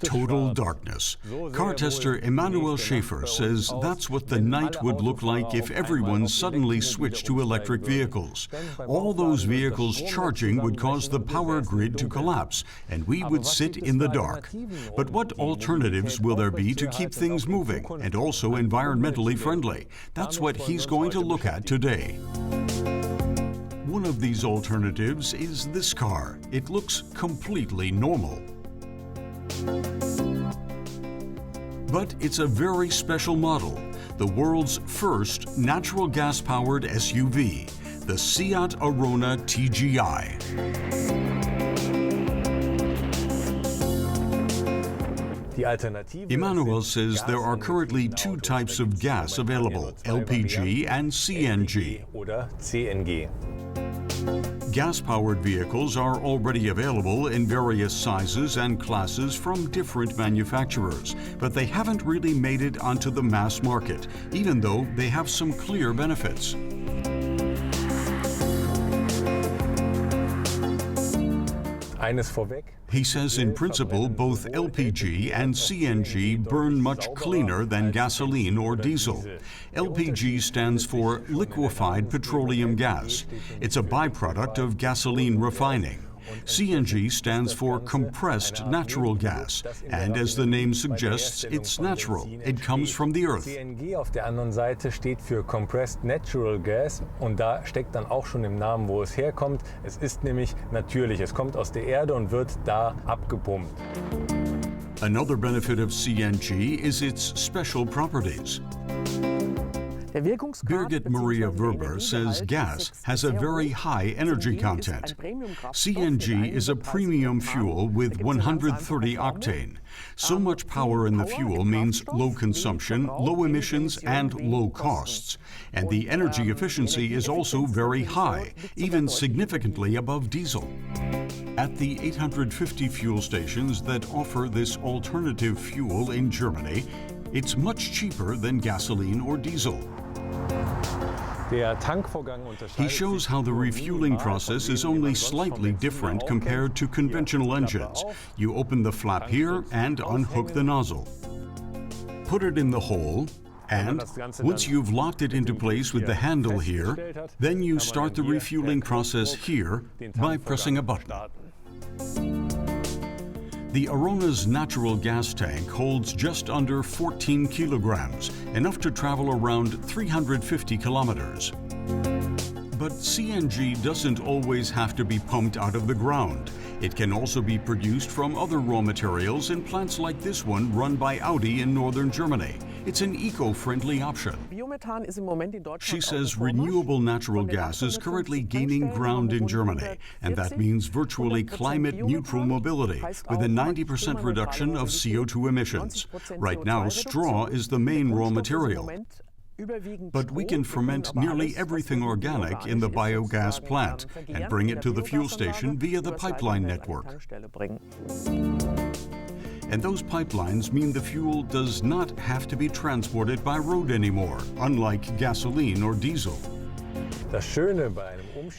Total darkness. Car tester Emanuel Schaefer says that's what the night would look like if everyone suddenly switched to electric vehicles. All those vehicles charging would cause the power grid to collapse, and we would sit in the dark. But what alternatives will there be to keep things moving and also environmentally friendly? That's what he's going to look at today. One of these alternatives is this car. It looks completely normal. But it's a very special model, the world's first natural gas-powered SUV, the Seat Arona CNG I. Emanuel says there are currently two types of gas available, LPG and CNG. Gas-powered vehicles are already available in various sizes and classes from different manufacturers, but they haven't really made it onto the mass market, even though they have some clear benefits. He says in principle both LPG and CNG burn much cleaner than gasoline or diesel. LPG stands for liquefied petroleum gas. It's a byproduct of gasoline refining. CNG stands for compressed natural gas, and as the name suggests, it's natural. It comes from the earth. CNG auf der anderen Seite steht für Compressed Natural Gas und da steckt dann auch schon im Namen, wo es herkommt. Es ist nämlich natürlich. Es kommt aus der Erde und wird da abgepumpt. Another benefit of CNG is its special properties. Birgit Maria Verber says gas has a very high energy content. CNG is a premium fuel with 130 octane. So much power in the fuel means low consumption, low emissions, and low costs. And the energy efficiency is also very high, even significantly above diesel. At the 850 fuel stations that offer this alternative fuel in Germany, it's much cheaper than gasoline or diesel. He shows how the refueling process is only slightly different compared to conventional engines. You open the flap here and unhook the nozzle. Put it in the hole, and once you've locked it into place with the handle here, then you start the refueling process here by pressing a button. The Arona's natural gas tank holds just under 14 kilograms, enough to travel around 350 kilometers. But CNG doesn't always have to be pumped out of the ground. It can also be produced from other raw materials in plants like this one run by Audi in northern Germany. It's an eco-friendly option. She says renewable natural gas is currently gaining ground in Germany, and that means virtually climate-neutral mobility with a 90% reduction of CO2 emissions. Right now, straw is the main raw material. But we can ferment nearly everything organic in the biogas plant and bring it to the fuel station via the pipeline network. And those pipelines mean the fuel does not have to be transported by road anymore, unlike gasoline or diesel.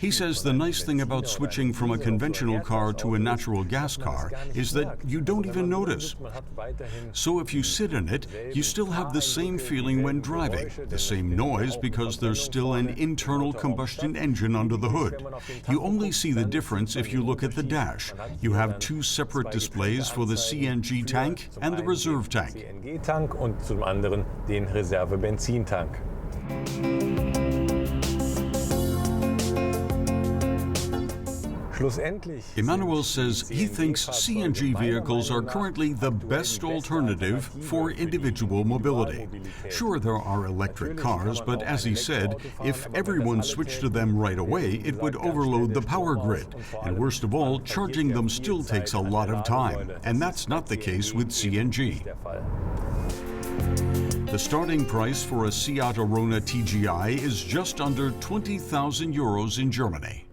He says the nice thing about switching from a conventional car to a natural gas car is that you don't even notice. So if you sit in it, you still have the same feeling when driving, the same noise because there's still an internal combustion engine under the hood. You only see the difference if you look at the dash. You have two separate displays for the CNG tank and the reserve tank. Und zum anderen den Reserve-Benzintank. Emanuel says he thinks CNG vehicles are currently the best alternative for individual mobility. Sure, there are electric cars, but as he said, if everyone switched to them right away, it would overload the power grid. And worst of all, charging them still takes a lot of time. And that's not the case with CNG. The starting price for a Seat Arona CNG I is just under 20,000 euros in Germany.